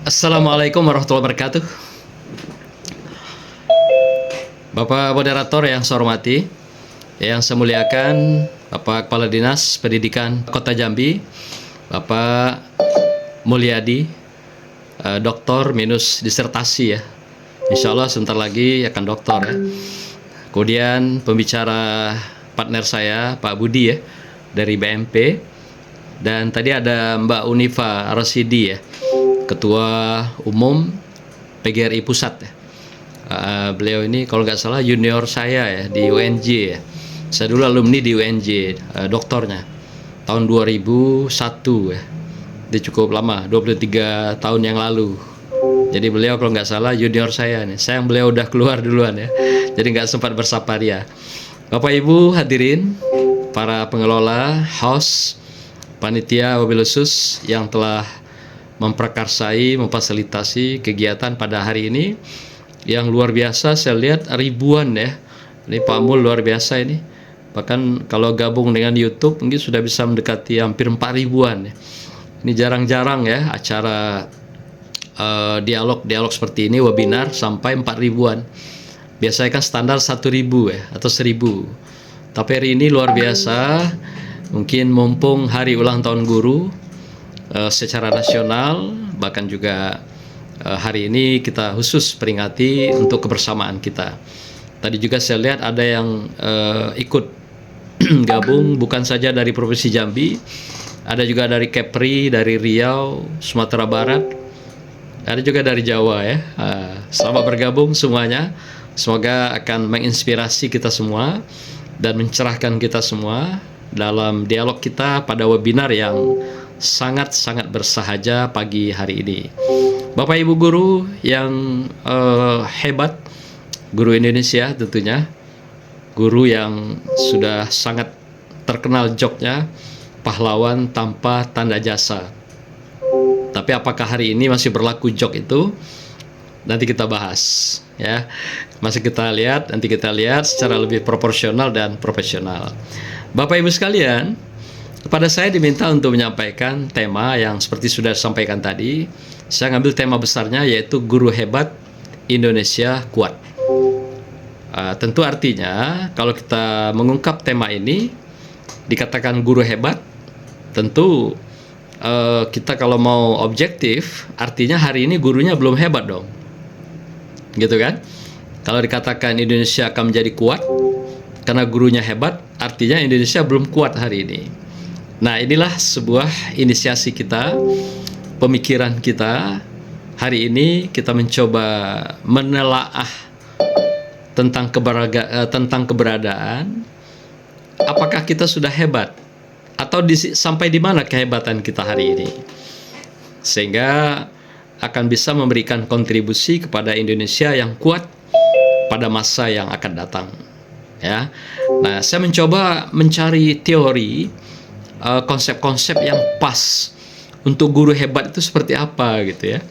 Assalamualaikum warahmatullahi wabarakatuh. Bapak moderator yang saya hormati, yang saya muliakan Bapak Kepala Dinas Pendidikan Kota Jambi, Bapak Mulyadi, doktor minus disertasi ya. Insya Allah sebentar lagi akan doktor ya. Kemudian pembicara partner saya Pak Budi ya dari BMP, dan tadi ada Mbak Unifa Rosidi ya, Ketua Umum PGRI Pusat ya. Beliau ini kalau nggak salah junior saya ya di UNJ ya. Saya dulu alumni di UNJ, doktornya tahun 2001 ya. Dia cukup lama, 23 tahun yang lalu. Jadi beliau kalau nggak salah junior saya nih. Sayang beliau udah keluar duluan ya. Jadi nggak sempat bersapa dia. Bapak Ibu hadirin, para pengelola, host, panitia wabil khusus yang telah memprakarsai, memfasilitasi kegiatan pada hari ini yang luar biasa. Saya lihat ribuan ya. Ini Pak Mul luar biasa ini. Bahkan kalau gabung dengan YouTube mungkin sudah bisa mendekati hampir 4 ribuan ya. Ini jarang-jarang ya acara dialog seperti ini, webinar sampai 4 ribuan. Biasanya kan standar 1.000 ya atau 1.000. Tapi hari ini luar biasa. Mungkin mumpung hari ulang tahun guru secara nasional, bahkan juga hari ini kita khusus peringati untuk kebersamaan kita. Tadi juga saya lihat ada yang ikut gabung bukan saja dari Provinsi Jambi, ada juga dari Kepri, dari Riau, Sumatera Barat, ada juga dari Jawa ya. Selamat bergabung semuanya. Semoga akan menginspirasi kita semua dan mencerahkan kita semua dalam dialog kita pada webinar yang sangat-sangat bersahaja pagi hari ini. Bapak Ibu guru yang hebat, guru Indonesia tentunya, guru yang sudah sangat terkenal joknya, pahlawan tanpa tanda jasa. Tapi apakah hari ini masih berlaku jok itu? Nanti kita bahas ya. Masih kita lihat, nanti kita lihat secara lebih proporsional dan profesional. Bapak Ibu sekalian, kepada saya diminta untuk menyampaikan tema yang seperti sudah disampaikan tadi. Saya ngambil tema besarnya yaitu guru hebat Indonesia kuat. Tentu artinya kalau kita mengungkap tema ini, dikatakan guru hebat, tentu kita kalau mau objektif, artinya hari ini gurunya belum hebat dong. Gitu kan? Kalau dikatakan Indonesia akan menjadi kuat karena gurunya hebat, artinya Indonesia belum kuat hari ini. Nah, inilah sebuah inisiasi kita, pemikiran kita. Hari ini kita mencoba menelaah tentang keberadaan. Apakah kita sudah hebat? Atau sampai di mana kehebatan kita hari ini? Sehingga akan bisa memberikan kontribusi kepada Indonesia yang kuat pada masa yang akan datang. Ya. Nah, saya mencoba mencari teori, konsep-konsep yang pas untuk guru hebat itu seperti apa gitu ya.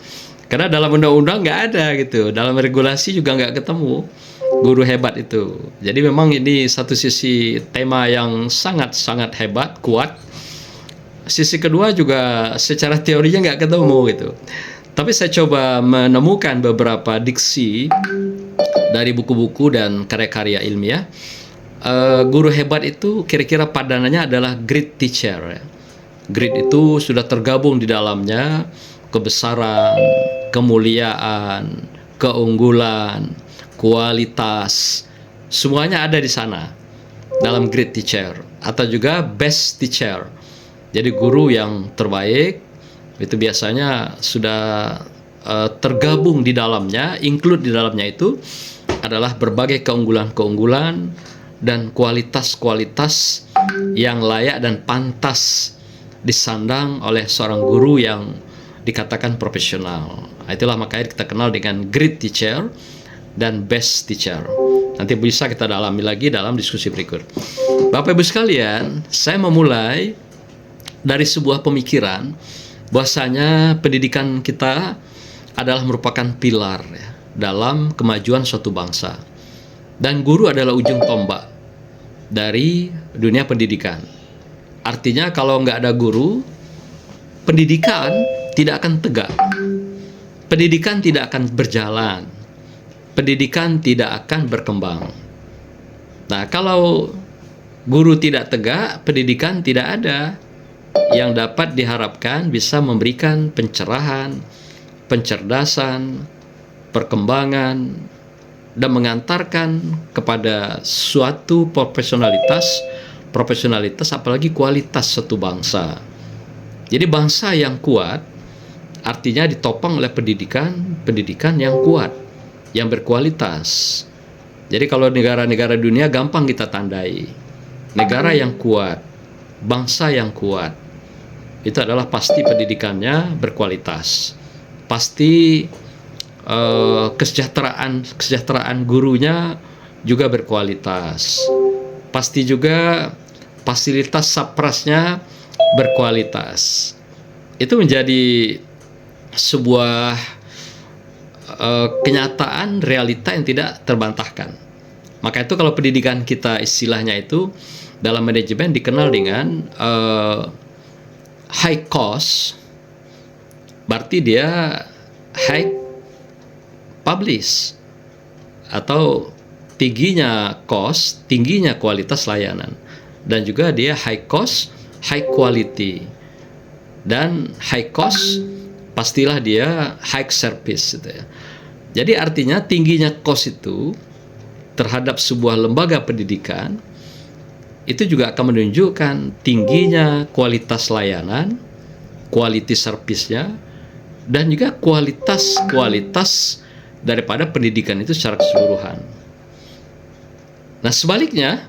Karena dalam undang-undang nggak ada gitu, dalam regulasi juga nggak ketemu guru hebat itu. Jadi memang ini satu sisi tema yang sangat-sangat hebat, kuat. Sisi kedua juga secara teorinya nggak ketemu gitu. Tapi saya coba menemukan beberapa diksi dari buku-buku dan karya-karya ilmiah. Guru hebat itu kira-kira padanannya adalah great teacher ya. Great itu sudah tergabung di dalamnya kebesaran, kemuliaan, keunggulan, kualitas, semuanya ada di sana dalam great teacher, atau juga best teacher. Jadi guru yang terbaik itu biasanya sudah tergabung di dalamnya, include di dalamnya itu adalah berbagai keunggulan-keunggulan dan kualitas-kualitas yang layak dan pantas disandang oleh seorang guru yang dikatakan profesional. Itulah makanya kita kenal dengan great teacher dan best teacher. Nanti bisa kita dalami lagi dalam diskusi berikut. Bapak Ibu sekalian, saya memulai dari sebuah pemikiran bahwasanya pendidikan kita adalah merupakan pilar ya, dalam kemajuan suatu bangsa. Dan guru adalah ujung tombak dari dunia pendidikan. Artinya kalau nggak ada guru, pendidikan tidak akan tegak. pendidikan tidak akan berjalan, pendidikan tidak akan berkembang. Nah, kalau guru tidak tegak, pendidikan tidak ada yang dapat diharapkan bisa memberikan pencerahan, pencerdasan, perkembangan, dan mengantarkan kepada suatu profesionalitas apalagi kualitas satu bangsa. Jadi bangsa yang kuat artinya ditopang oleh pendidikan yang kuat, yang berkualitas. Jadi kalau negara-negara dunia gampang kita tandai. Negara yang kuat, bangsa yang kuat, itu adalah pasti pendidikannya berkualitas. Pasti kesejahteraan gurunya juga berkualitas. Pasti juga fasilitas saprasnya berkualitas. Itu menjadi sebuah kenyataan, realita yang tidak terbantahkan. Maka itu kalau pendidikan kita istilahnya itu dalam manajemen dikenal dengan high cost, berarti dia high publish, atau tingginya cost, tingginya kualitas layanan, dan juga dia high cost, high quality, dan high cost pastilah dia high service gitu ya. Jadi artinya tingginya cost itu terhadap sebuah lembaga pendidikan itu juga akan menunjukkan tingginya kualitas layanan, quality service-nya, dan juga kualitas daripada pendidikan itu secara keseluruhan. Nah, sebaliknya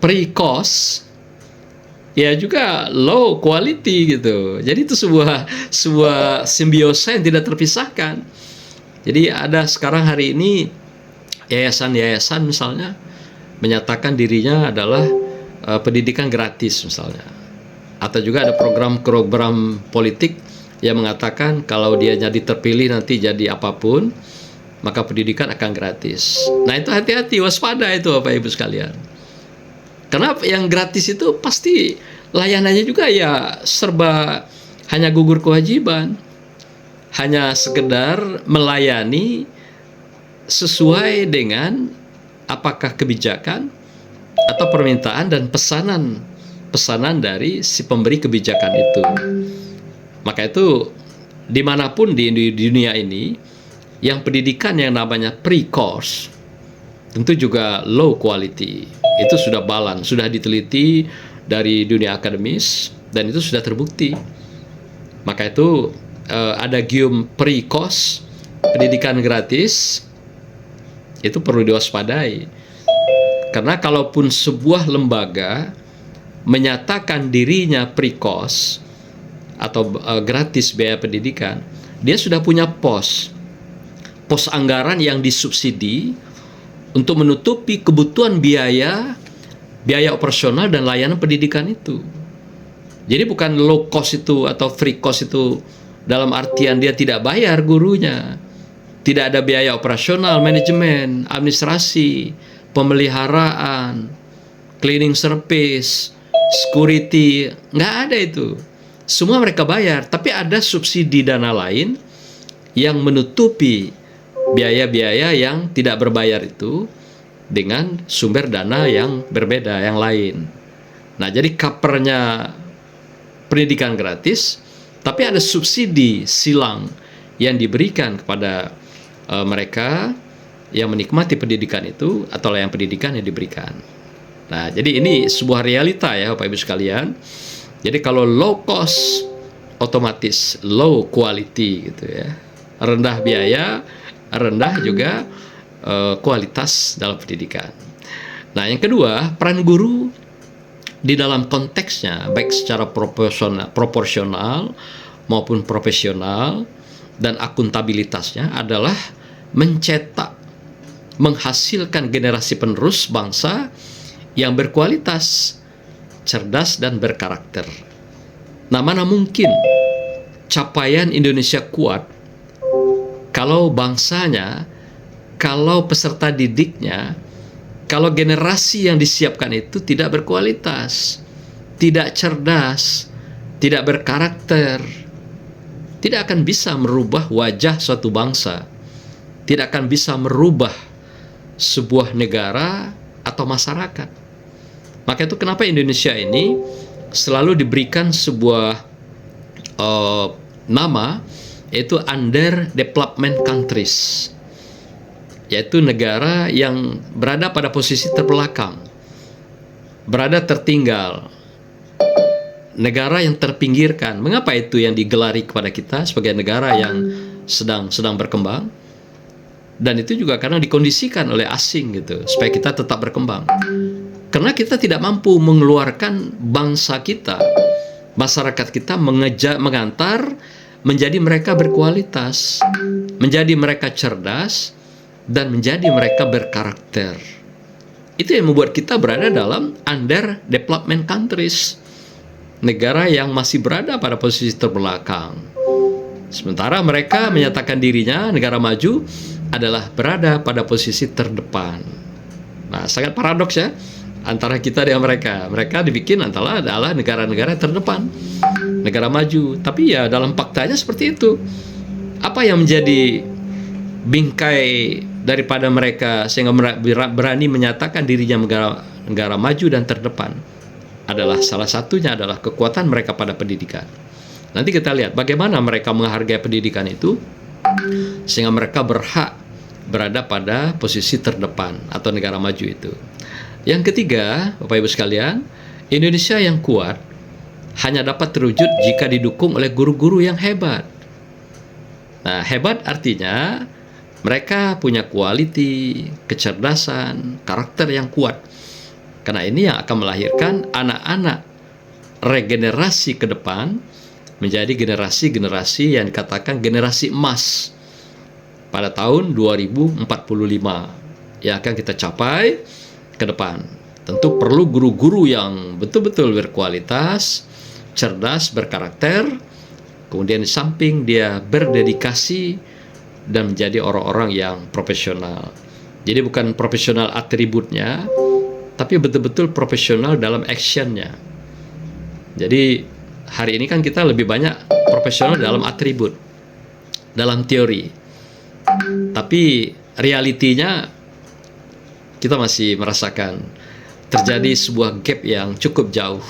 pre-cost ya juga low quality gitu. Jadi itu sebuah simbiosa yang tidak terpisahkan. Jadi ada sekarang hari ini yayasan-yayasan misalnya menyatakan dirinya adalah pendidikan gratis misalnya. Atau juga ada program-program politik yang mengatakan kalau dia jadi terpilih nanti jadi apapun, maka pendidikan akan gratis. Nah, itu hati-hati, waspada itu Bapak Ibu sekalian. Karena yang gratis itu pasti layanannya juga ya serba hanya gugur kewajiban. Hanya sekedar melayani sesuai dengan apakah kebijakan atau permintaan dan pesanan dari si pemberi kebijakan itu. Maka itu dimanapun di dunia ini, yang pendidikan yang namanya pre-course tentu juga low quality. Itu sudah sudah diteliti dari dunia akademis dan itu sudah terbukti. Maka itu ada gium pre-course, pendidikan gratis, itu perlu diwaspadai. Karena kalaupun sebuah lembaga menyatakan dirinya pre-course atau gratis biaya pendidikan, dia sudah punya pos anggaran yang disubsidi untuk menutupi kebutuhan biaya operasional dan layanan pendidikan itu. Jadi bukan low cost itu atau free cost itu dalam artian dia tidak bayar gurunya, tidak ada biaya operasional, manajemen, administrasi, pemeliharaan, cleaning service, security, nggak ada itu. Semua mereka bayar, tapi ada subsidi dana lain yang menutupi biaya-biaya yang tidak berbayar itu dengan sumber dana yang berbeda, yang lain. Nah, jadi covernya pendidikan gratis, tapi ada subsidi silang yang diberikan kepada mereka yang menikmati pendidikan itu atau layanan pendidikan yang diberikan. Nah, jadi ini sebuah realita ya Bapak Ibu sekalian. Jadi kalau low cost otomatis low quality gitu ya. Rendah biaya, rendah juga kualitas dalam pendidikan. Nah, yang kedua, peran guru di dalam konteksnya baik secara proporsional maupun profesional dan akuntabilitasnya adalah mencetak, menghasilkan generasi penerus bangsa yang berkualitas, cerdas dan berkarakter. Nah, mana mungkin capaian Indonesia kuat kalau bangsanya, kalau peserta didiknya, kalau generasi yang disiapkan itu tidak berkualitas, tidak cerdas, tidak berkarakter, tidak akan bisa merubah wajah suatu bangsa, tidak akan bisa merubah sebuah negara atau masyarakat. Maka itu kenapa Indonesia ini selalu diberikan sebuah nama, yaitu under development countries, yaitu negara yang berada pada posisi terbelakang, berada tertinggal, negara yang terpinggirkan. Mengapa itu yang digelari kepada kita sebagai negara yang sedang berkembang? Dan itu juga karena dikondisikan oleh asing gitu, supaya kita tetap berkembang. Karena kita tidak mampu mengeluarkan bangsa kita, masyarakat kita mengantar menjadi mereka berkualitas, menjadi mereka cerdas, dan menjadi mereka berkarakter. Itu yang membuat kita berada dalam under development countries, negara yang masih berada pada posisi terbelakang. Sementara mereka menyatakan dirinya negara maju adalah berada pada posisi terdepan. Nah, sangat paradoks ya antara kita dengan mereka. Mereka dibikin adalah negara-negara terdepan, negara maju. Tapi ya dalam faktanya seperti itu. Apa yang menjadi bingkai daripada mereka sehingga berani menyatakan dirinya negara maju dan terdepan adalah salah satunya adalah kekuatan mereka pada pendidikan. Nanti kita lihat bagaimana mereka menghargai pendidikan itu sehingga mereka berhak berada pada posisi terdepan atau negara maju itu. Yang ketiga, Bapak Ibu sekalian, Indonesia yang kuat hanya dapat terwujud jika didukung oleh guru-guru yang hebat. Nah, hebat artinya mereka punya quality, kecerdasan, karakter yang kuat. Karena ini yang akan melahirkan anak-anak regenerasi ke depan menjadi generasi-generasi yang dikatakan generasi emas pada tahun 2045 yang akan kita capai ke depan. Tentu perlu guru-guru yang betul-betul berkualitas, cerdas, berkarakter, kemudian di samping dia berdedikasi dan menjadi orang-orang yang profesional. Jadi bukan profesional atributnya, tapi betul-betul profesional dalam actionnya. Jadi hari ini kan kita lebih banyak profesional dalam atribut, dalam teori. Tapi realitinya kita masih merasakan terjadi sebuah gap yang cukup jauh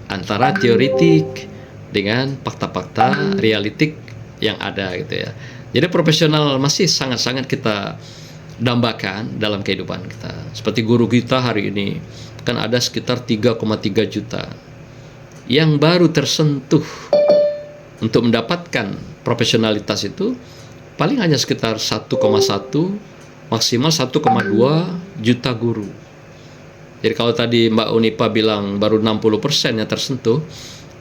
antara teoritik dengan fakta-fakta realitik yang ada gitu ya. Jadi profesional masih sangat-sangat kita dambakan dalam kehidupan kita. Seperti guru kita hari ini kan ada sekitar 3,3 juta yang baru tersentuh untuk mendapatkan profesionalitas itu paling hanya sekitar 1,1 maksimal 1,2 juta guru. Jadi kalau tadi Mbak Unipa bilang baru 60% yang tersentuh,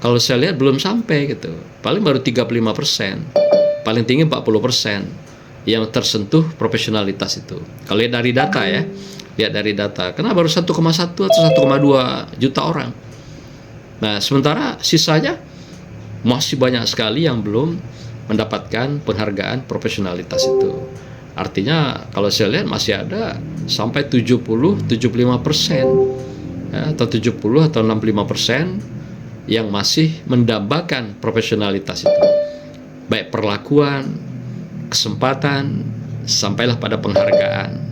kalau saya lihat belum sampai gitu. Paling baru 35%, paling tinggi 40% yang tersentuh profesionalitas itu. Kalau lihat dari data ya, lihat dari data. Karena baru 1,1 atau 1,2 juta orang. Nah, sementara sisanya masih banyak sekali yang belum mendapatkan penghargaan profesionalitas itu. Artinya kalau saya lihat masih ada sampai 70-75% ya, atau 70 atau 65% yang masih mendambakan profesionalitas itu. Baik perlakuan, kesempatan, sampailah pada penghargaan.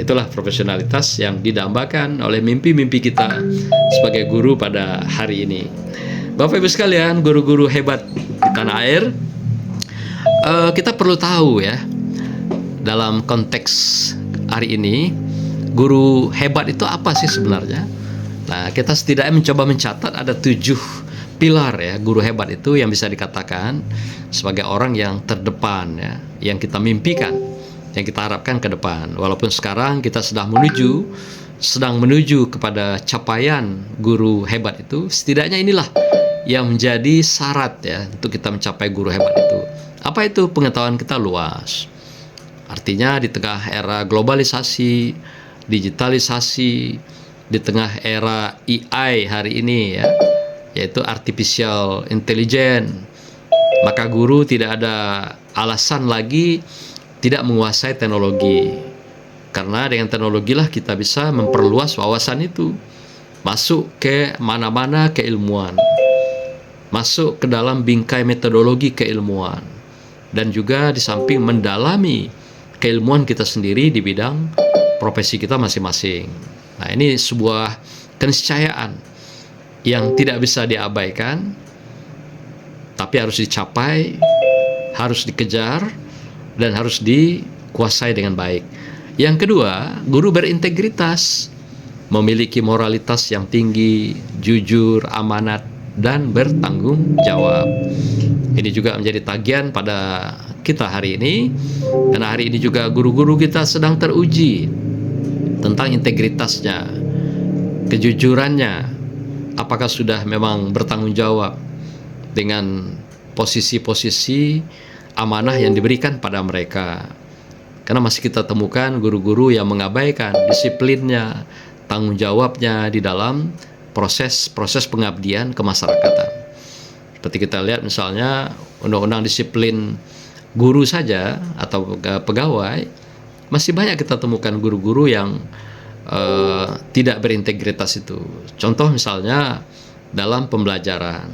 Itulah profesionalitas yang didambakan oleh mimpi-mimpi kita sebagai guru pada hari ini. Bapak Ibu sekalian, guru-guru hebat di tanah air, kita perlu tahu ya, dalam konteks hari ini, guru hebat itu apa sih sebenarnya? Nah, kita setidaknya mencoba mencatat ada 7 pilar ya, guru hebat itu yang bisa dikatakan sebagai orang yang terdepan ya, yang kita mimpikan, yang kita harapkan ke depan. Walaupun sekarang kita sedang menuju kepada capaian guru hebat itu, setidaknya inilah yang menjadi syarat ya untuk kita mencapai guru hebat itu. Apa itu? Pengetahuan kita luas. Artinya di tengah era globalisasi, digitalisasi, di tengah era AI hari ini ya, yaitu artificial intelligence, maka guru tidak ada alasan lagi tidak menguasai teknologi. Karena dengan teknologi lah kita bisa memperluas wawasan itu, masuk ke mana-mana keilmuan. masuk ke dalam bingkai metodologi keilmuan, dan juga di samping mendalami keilmuan kita sendiri di bidang profesi kita masing-masing. Nah, ini sebuah keniscayaan yang tidak bisa diabaikan, tapi harus dicapai, harus dikejar, dan harus dikuasai dengan baik. Yang kedua, guru berintegritas, memiliki moralitas yang tinggi, jujur, amanat, dan bertanggung jawab. Ini juga menjadi tagihan pada kita hari ini, karena hari ini juga guru-guru kita sedang teruji tentang integritasnya, kejujurannya, apakah sudah memang bertanggung jawab dengan posisi-posisi amanah yang diberikan pada mereka. Karena masih kita temukan guru-guru yang mengabaikan disiplinnya, tanggung jawabnya di dalam proses pengabdian kemasyarakatan. Seperti kita lihat misalnya undang-undang disiplin guru saja atau pegawai, masih banyak kita temukan guru-guru yang tidak berintegritas itu. Contoh misalnya dalam pembelajaran,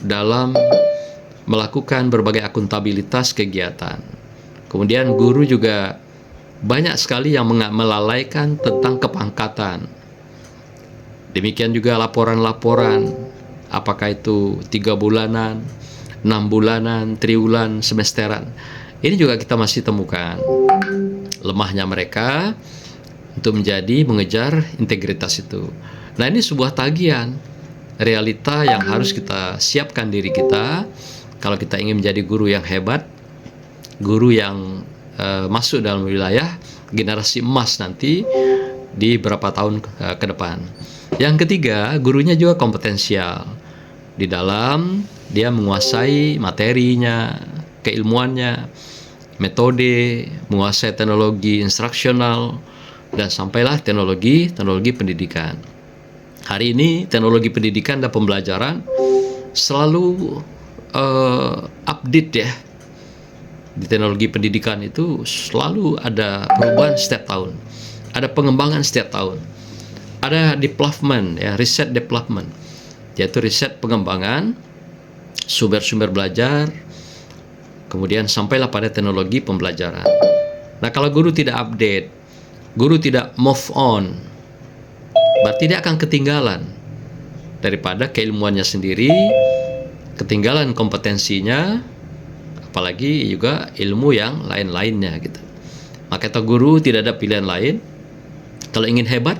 dalam melakukan berbagai akuntabilitas kegiatan. Kemudian guru juga banyak sekali yang melalaikan tentang kepangkatan. Demikian juga laporan-laporan, apakah itu 3 bulanan, 6 bulanan, triwulan, semesteran. Ini juga kita masih temukan lemahnya mereka untuk mengejar integritas itu. Nah, ini sebuah tagihan, realita yang harus kita siapkan diri kita kalau kita ingin menjadi guru yang hebat, guru yang masuk dalam wilayah generasi emas nanti di beberapa tahun ke depan. Yang ketiga, gurunya juga kompetensial di dalam dia menguasai materinya, keilmuannya, metode, menguasai teknologi instruksional, dan sampailah teknologi pendidikan. Hari ini teknologi pendidikan dan pembelajaran selalu update ya. Di teknologi pendidikan itu selalu ada perubahan setiap tahun, ada pengembangan setiap tahun, ada development ya, riset development, yaitu riset pengembangan sumber-sumber belajar, kemudian sampailah pada teknologi pembelajaran. Nah, kalau guru tidak update, guru tidak move on, berarti dia akan ketinggalan daripada keilmuannya sendiri, ketinggalan kompetensinya, apalagi juga ilmu yang lain-lainnya gitu. Maka kata guru tidak ada pilihan lain. Kalau ingin hebat,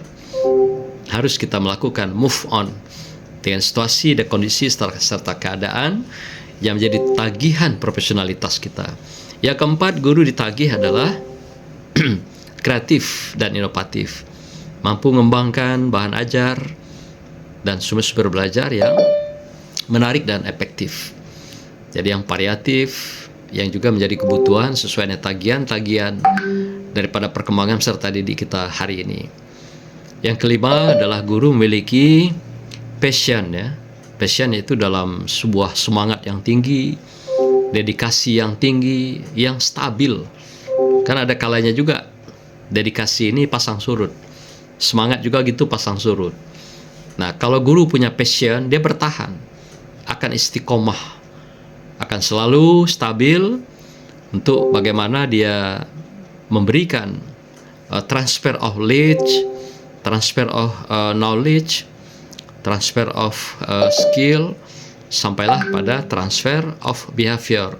harus kita melakukan move on dengan situasi dan kondisi serta keadaan yang menjadi tagihan profesionalitas kita. Yang keempat, guru ditagih adalah kreatif dan inovatif, mampu mengembangkan bahan ajar dan sumber-sumber belajar yang menarik dan efektif. Jadi yang variatif, yang juga menjadi kebutuhan sesuai dengan tagihan daripada perkembangan peserta didik kita hari ini. Yang kelima adalah guru memiliki passion ya. Passion itu dalam sebuah semangat yang tinggi, dedikasi yang tinggi, yang stabil. Kan ada kalanya juga dedikasi ini pasang surut, semangat juga gitu pasang surut. Nah, kalau guru punya passion, dia bertahan, akan istiqomah, akan selalu stabil untuk bagaimana dia memberikan transfer of transfer of knowledge, transfer of skill, sampailah pada transfer of behavior,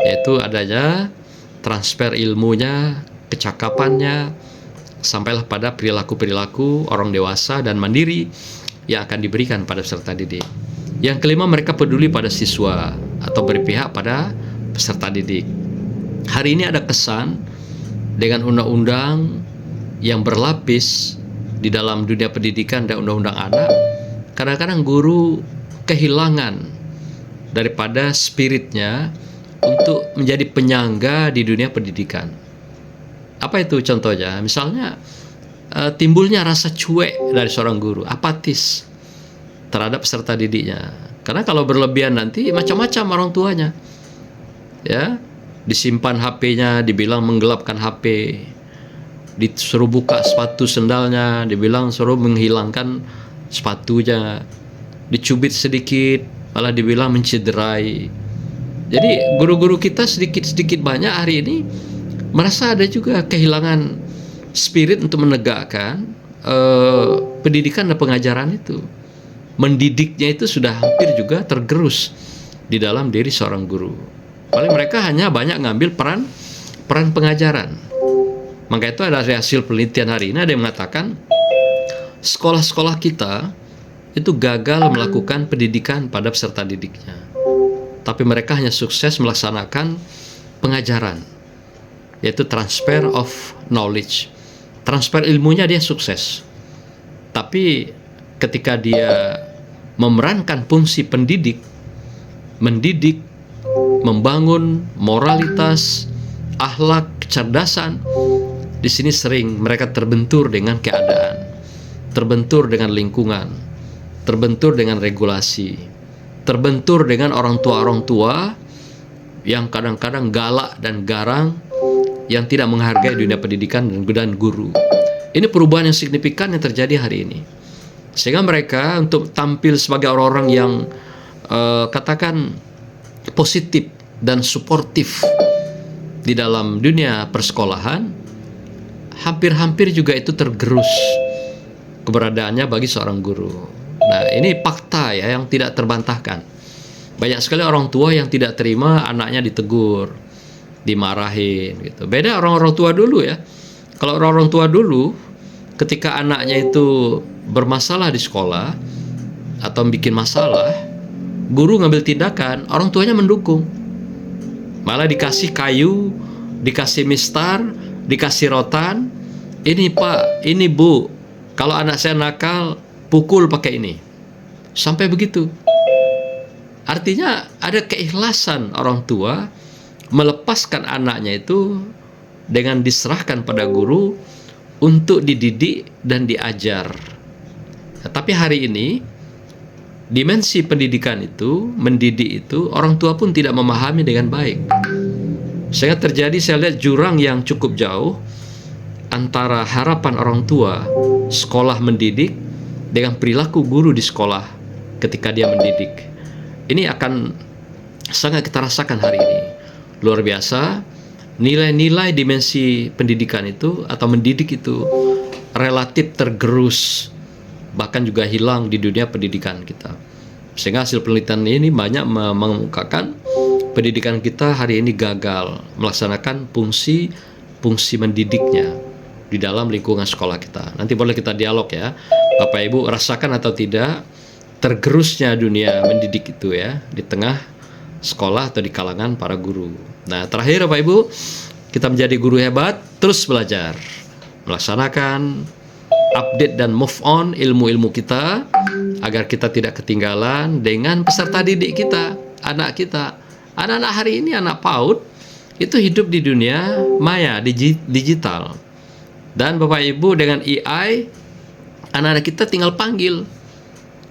yaitu adanya transfer ilmunya, kecakapannya, sampailah pada perilaku-perilaku orang dewasa dan mandiri yang akan diberikan pada peserta didik. Yang kelima, mereka peduli pada siswa atau berpihak pada peserta didik. Hari ini ada kesan dengan undang-undang yang berlapis di dalam dunia pendidikan dan undang-undang anak, kadang-kadang guru kehilangan daripada spiritnya untuk menjadi penyangga di dunia pendidikan. Apa itu contohnya? Misalnya timbulnya rasa cuek dari seorang guru, apatis terhadap peserta didiknya. Karena kalau berlebihan nanti macam-macam orang tuanya. Ya, disimpan HP-nya, dibilang menggelapkan HP. Disuruh buka sepatu sendalnya, dibilang suruh menghilangkan sepatunya. Dicubit sedikit, malah dibilang mencederai. Jadi guru-guru kita sedikit banyak hari ini merasa ada juga kehilangan spirit untuk menegakkan pendidikan dan pengajaran itu. Mendidiknya itu sudah hampir juga tergerus di dalam diri seorang guru. Paling mereka hanya banyak ngambil peran pengajaran. Maka itu ada hasil penelitian hari ini, ada yang mengatakan sekolah-sekolah kita itu gagal melakukan pendidikan pada peserta didiknya. Tapi mereka hanya sukses melaksanakan pengajaran, yaitu transfer of knowledge. Transfer ilmunya dia sukses. Tapi ketika dia memerankan fungsi pendidik, mendidik, membangun moralitas, akhlak, kecerdasan, di sini sering mereka terbentur dengan keadaan, terbentur dengan lingkungan, terbentur dengan regulasi, terbentur dengan orang tua yang kadang-kadang galak dan garang, yang tidak menghargai dunia pendidikan dan guru. Ini perubahan yang signifikan yang terjadi hari ini. Sehingga mereka untuk tampil sebagai orang-orang yang katakan positif dan suportif di dalam dunia persekolahan, hampir-hampir juga itu tergerus keberadaannya bagi seorang guru. Nah, ini fakta ya yang tidak terbantahkan. Banyak sekali orang tua yang tidak terima anaknya ditegur, dimarahin gitu. Beda orang-orang tua dulu ya. Kalau orang-orang tua dulu ketika anaknya itu bermasalah di sekolah atau bikin masalah, guru ngambil tindakan, orang tuanya mendukung. Malah dikasih kayu, dikasih mistar, dikasih rotan. Ini Pak, ini Bu, kalau anak saya nakal, pukul pakai ini. Sampai begitu. Artinya ada keikhlasan orang tua melepaskan anaknya itu dengan diserahkan pada guru untuk dididik dan diajar. Nah, tapi hari ini dimensi pendidikan itu, mendidik itu, orang tua pun tidak memahami dengan baik. Sehingga terjadi, saya lihat jurang yang cukup jauh antara harapan orang tua sekolah mendidik dengan perilaku guru di sekolah ketika dia mendidik. Ini akan sangat kita rasakan hari ini. Luar biasa, nilai-nilai dimensi pendidikan itu atau mendidik itu relatif tergerus, bahkan juga hilang di dunia pendidikan kita. Sehingga hasil penelitian ini banyak mengemukakan pendidikan kita hari ini gagal melaksanakan fungsi mendidiknya di dalam lingkungan sekolah kita. Nanti boleh kita dialog ya, Bapak Ibu rasakan atau tidak tergerusnya dunia mendidik itu ya di tengah sekolah atau di kalangan para guru. Nah, terakhir Bapak Ibu, kita menjadi guru hebat, terus belajar, melaksanakan, update dan move on ilmu-ilmu kita agar kita tidak ketinggalan dengan peserta didik kita, anak kita. Anak-anak hari ini, anak PAUD itu hidup di dunia maya, digital. Dan Bapak Ibu dengan AI, anak-anak kita tinggal panggil.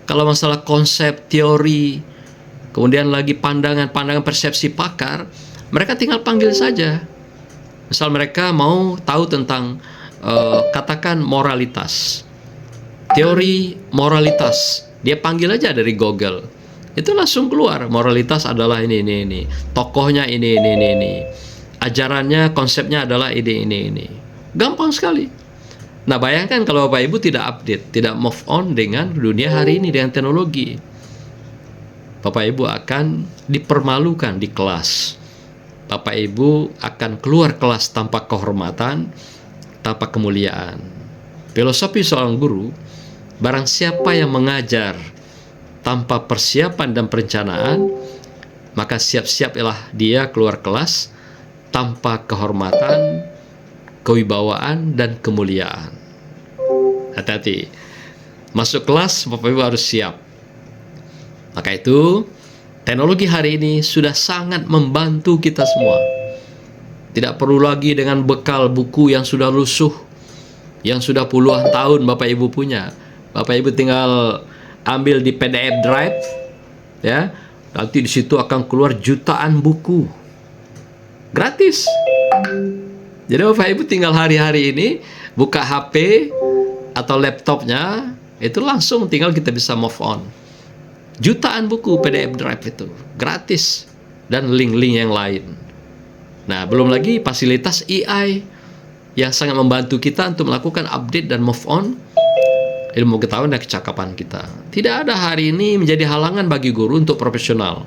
Kalau masalah konsep, teori, kemudian lagi pandangan persepsi pakar, mereka tinggal panggil saja. Misal mereka mau tahu tentang katakan moralitas, teori moralitas, dia panggil aja dari Google, itu langsung keluar moralitas adalah ini, tokohnya ini, ajarannya, konsepnya adalah ini. Gampang sekali. Nah, bayangkan kalau Bapak Ibu tidak update, tidak move on dengan dunia hari ini dengan teknologi, Bapak Ibu akan dipermalukan di kelas. Bapak Ibu akan keluar kelas tanpa kehormatan, tanpa kemuliaan. Filosofi seorang guru, barang siapa yang mengajar tanpa persiapan dan perencanaan, maka siap-siaplah dia keluar kelas tanpa kehormatan, kewibawaan, dan kemuliaan. Hati-hati. Masuk kelas, Bapak Ibu harus siap. Maka itu, teknologi hari ini sudah sangat membantu kita semua. Tidak perlu lagi dengan bekal buku yang sudah lusuh, yang sudah puluhan tahun Bapak Ibu punya. Bapak Ibu tinggal ambil di PDF drive, ya. Nanti di situ akan keluar jutaan buku. Gratis. Jadi Bapak Ibu tinggal hari-hari ini buka HP atau laptopnya, itu langsung tinggal kita bisa move on. Jutaan buku PDF Drive itu gratis, dan link-link yang lain. Nah, belum lagi fasilitas AI yang sangat membantu kita untuk melakukan update dan move on ilmu pengetahuan dan kecakapan kita. Tidak ada hari ini menjadi halangan bagi guru untuk profesional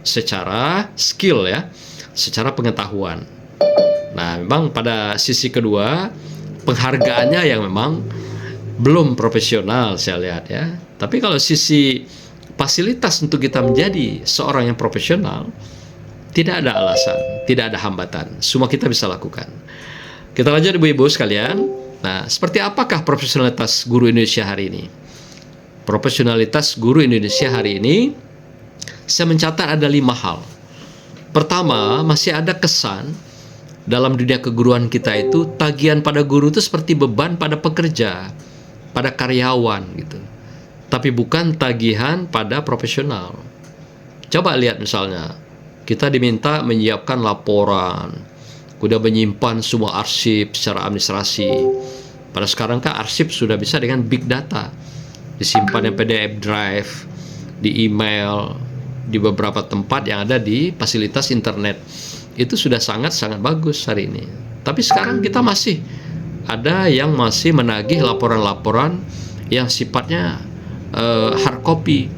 secara skill ya, secara pengetahuan. Nah, memang pada sisi kedua penghargaannya yang memang belum profesional saya lihat ya. Tapi kalau sisi fasilitas untuk kita menjadi seorang yang profesional, tidak ada alasan, tidak ada hambatan. Semua kita bisa lakukan. Kita lanjut ibu-ibu sekalian. Nah, seperti apakah profesionalitas guru Indonesia hari ini? Profesionalitas guru Indonesia hari ini, saya mencatat ada 5 hal. Pertama, masih ada kesan dalam dunia keguruan kita itu, tagihan pada guru itu seperti beban pada pekerja, pada karyawan gitu. Tapi bukan tagihan pada profesional. Coba lihat misalnya, kita diminta menyiapkan laporan, kemudian menyimpan semua arsip secara administrasi. Pada sekarang kan arsip sudah bisa dengan big data, disimpan di PDF Drive, di email, di beberapa tempat yang ada di fasilitas internet. Itu sudah sangat-sangat bagus hari ini. Tapi sekarang kita masih ada yang masih menagih laporan-laporan yang sifatnya hard copy,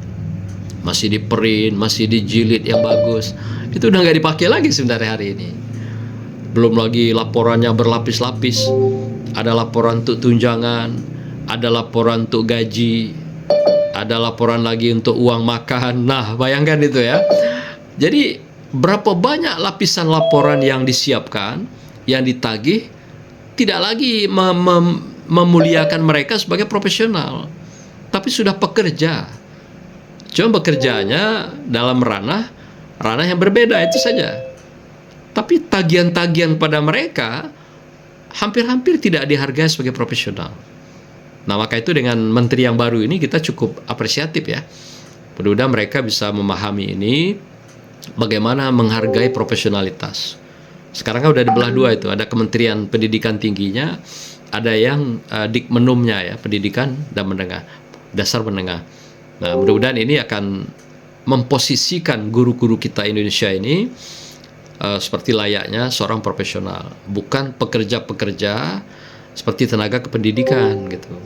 masih di print, masih dijilid yang bagus. Itu udah nggak dipakai lagi sebenarnya hari ini. Belum lagi laporannya berlapis-lapis. Ada laporan untuk tunjangan, ada laporan untuk gaji, ada laporan lagi untuk uang makan. Nah, bayangkan itu ya. Jadi berapa banyak lapisan laporan yang disiapkan, yang ditagih, tidak lagi memuliakan mereka sebagai profesional, tapi sudah pekerja. Cuma bekerjanya dalam ranah yang berbeda, itu saja. Tapi tagihan-tagihan pada mereka hampir-hampir tidak dihargai sebagai profesional. Nah, maka itu dengan menteri yang baru ini kita cukup apresiatif ya. Mudah-mudahan mereka bisa memahami ini, bagaimana menghargai profesionalitas. Sekarang kan udah dibelah dua itu, ada Kementerian Pendidikan Tingginya, ada yang Dikmenumnya ya, pendidikan dan menengah, dasar menengah. Nah, mudah-mudahan ini akan memposisikan guru-guru kita Indonesia ini seperti layaknya seorang profesional, bukan pekerja-pekerja seperti tenaga kependidikan gitu,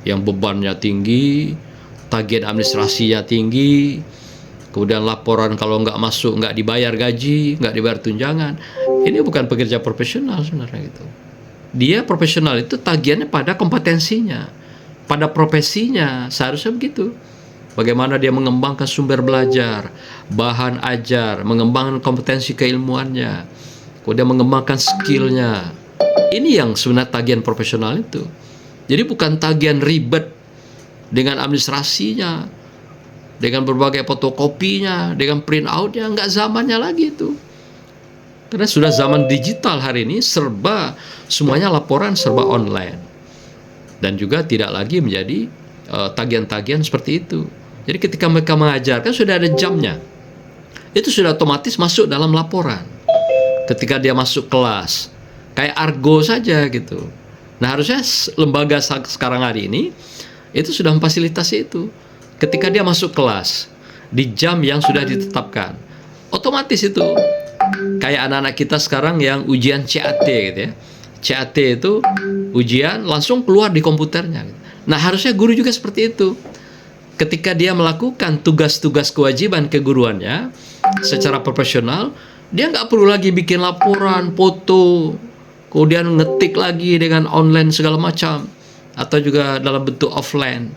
yang bebannya tinggi, tagihan administrasinya tinggi, kemudian laporan kalau nggak masuk nggak dibayar gaji, nggak dibayar tunjangan. Ini bukan pekerja profesional sebenarnya gitu. Dia profesional itu tagihannya pada kompetensinya, pada profesinya, seharusnya begitu. Bagaimana dia mengembangkan sumber belajar, bahan ajar, mengembangkan kompetensi keilmuannya, kemudian mengembangkan skillnya. Ini yang sebenarnya tagihan profesional itu. Jadi bukan tagihan ribet dengan administrasinya, dengan berbagai fotokopinya, dengan print outnya. Nggak zamannya lagi itu. Karena sudah zaman digital hari ini, semuanya laporan serba online. Dan juga tidak lagi menjadi tagihan-tagihan seperti itu. Jadi ketika mereka mengajarkan sudah ada jamnya. Itu sudah otomatis masuk dalam laporan. Ketika dia masuk kelas, kayak argo saja gitu. Nah, harusnya lembaga sekarang hari ini itu sudah memfasilitasi itu. Ketika dia masuk kelas di jam yang sudah ditetapkan, otomatis itu kayak anak-anak kita sekarang yang ujian CAT gitu ya. CAT itu ujian langsung keluar di komputernya. Nah, harusnya guru juga seperti itu. Ketika dia melakukan tugas-tugas kewajiban keguruannya secara profesional, dia nggak perlu lagi bikin laporan, foto, kemudian ngetik lagi dengan online segala macam, atau juga dalam bentuk offline.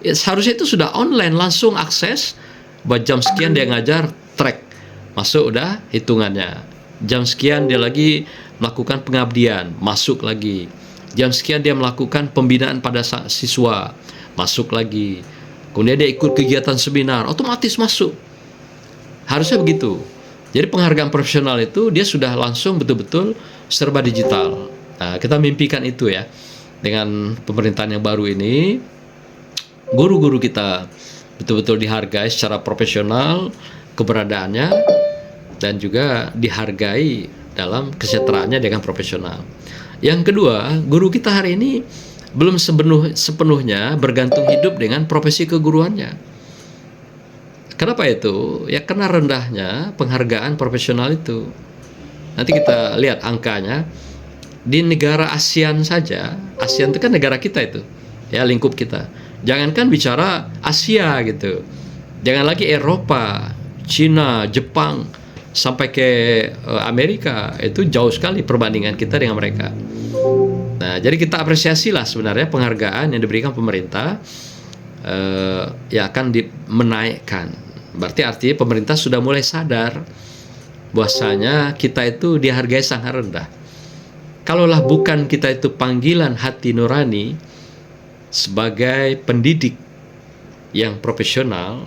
Ya, seharusnya itu sudah online, langsung akses. Buat jam sekian dia ngajar, track, masuk udah hitungannya. Jam sekian dia lagi melakukan pengabdian, masuk lagi. Jam sekian dia melakukan pembinaan pada siswa, masuk lagi. Kemudian dia ikut kegiatan seminar, otomatis masuk. Harusnya begitu. Jadi penghargaan profesional itu dia sudah langsung betul-betul serba digital. Nah, kita mimpikan itu ya. Dengan pemerintahan yang baru ini, guru-guru kita betul-betul dihargai secara profesional keberadaannya, dan juga dihargai dalam kesejahteraannya dengan profesional. Yang kedua, guru kita hari ini belum sepenuhnya bergantung hidup dengan profesi keguruannya. Kenapa itu? Ya karena rendahnya penghargaan profesional itu. Nanti kita lihat angkanya. Di negara ASEAN saja, ASEAN itu kan negara kita itu, ya lingkup kita. Jangankan bicara Asia gitu, jangan lagi Eropa, Cina, Jepang, sampai ke Amerika, itu jauh sekali perbandingan kita dengan mereka. Nah, jadi kita apresiasi lah sebenarnya penghargaan yang diberikan pemerintah, ya akan menaikkan. Berarti artinya pemerintah sudah mulai sadar bahwasanya kita itu dihargai sangat rendah. Kalaulah bukan kita itu panggilan hati nurani sebagai pendidik yang profesional,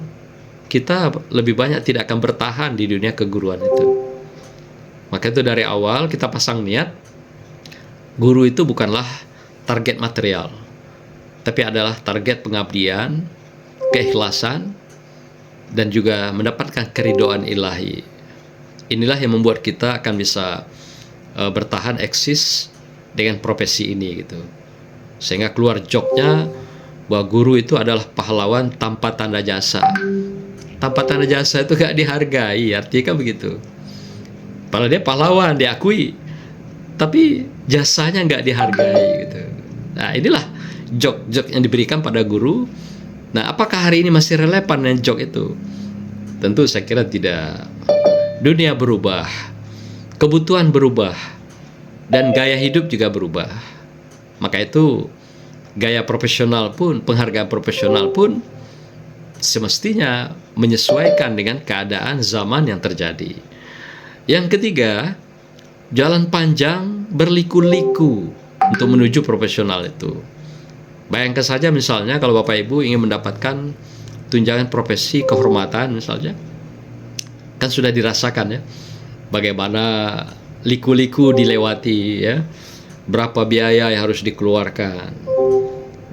kita lebih banyak tidak akan bertahan di dunia keguruan itu. Maka itu dari awal kita pasang niat, guru itu bukanlah target material, tapi adalah target pengabdian, keikhlasan, dan juga mendapatkan keridhaan ilahi. Inilah yang membuat kita akan bisa bertahan eksis dengan profesi ini gitu. Sehingga keluar joknya bahwa guru itu adalah pahlawan tanpa tanda jasa. Tanpa tanda jasa itu gak dihargai, artinya kan begitu. Padahal dia pahlawan, diakui, tapi jasanya gak dihargai gitu. Nah, inilah jok-jok yang diberikan pada guru. Nah, apakah hari ini masih relevan dengan jok itu? Tentu saya kira tidak. Dunia berubah, kebutuhan berubah, dan gaya hidup juga berubah. Maka itu gaya profesional pun, penghargaan profesional pun semestinya menyesuaikan dengan keadaan zaman yang terjadi. Yang ketiga, jalan panjang berliku-liku untuk menuju profesional itu. Bayangkan saja misalnya kalau Bapak Ibu ingin mendapatkan tunjangan profesi kehormatan misalnya, kan sudah dirasakan ya, bagaimana liku-liku dilewati ya, berapa biaya yang harus dikeluarkan.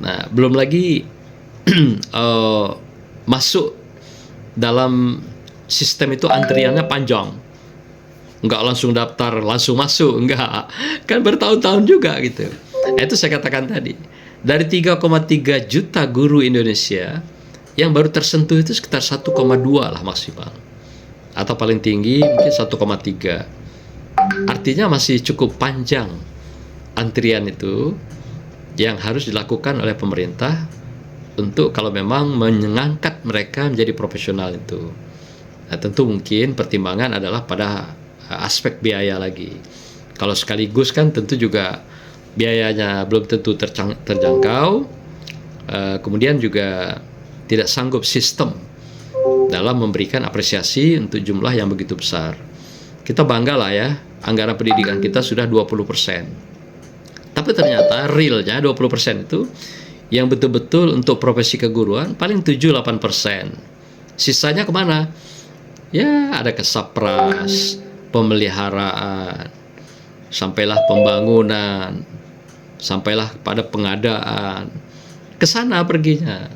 Nah, belum lagi masuk dalam sistem itu antriannya panjang. Enggak langsung daftar, langsung masuk, enggak. Kan bertahun-tahun juga gitu. Itu saya katakan tadi. Dari 3,3 juta guru Indonesia, yang baru tersentuh itu sekitar 1,2 lah maksimal. Atau paling tinggi mungkin 1,3. Artinya masih cukup panjang antrian itu yang harus dilakukan oleh pemerintah untuk kalau memang mengangkat mereka menjadi profesional itu. Nah, tentu mungkin pertimbangan adalah pada aspek biaya lagi. Kalau sekaligus kan tentu juga biayanya belum tentu terjangkau, kemudian juga tidak sanggup sistem dalam memberikan apresiasi untuk jumlah yang begitu besar. Kita bangga lah ya, anggaran pendidikan kita sudah 20%. Tapi ternyata realnya 20% itu yang betul-betul untuk profesi keguruan paling 7-8%. Sisanya kemana? Ya ada ke sapras, pemeliharaan, sampailah pembangunan, sampailah pada pengadaan. Kesana perginya.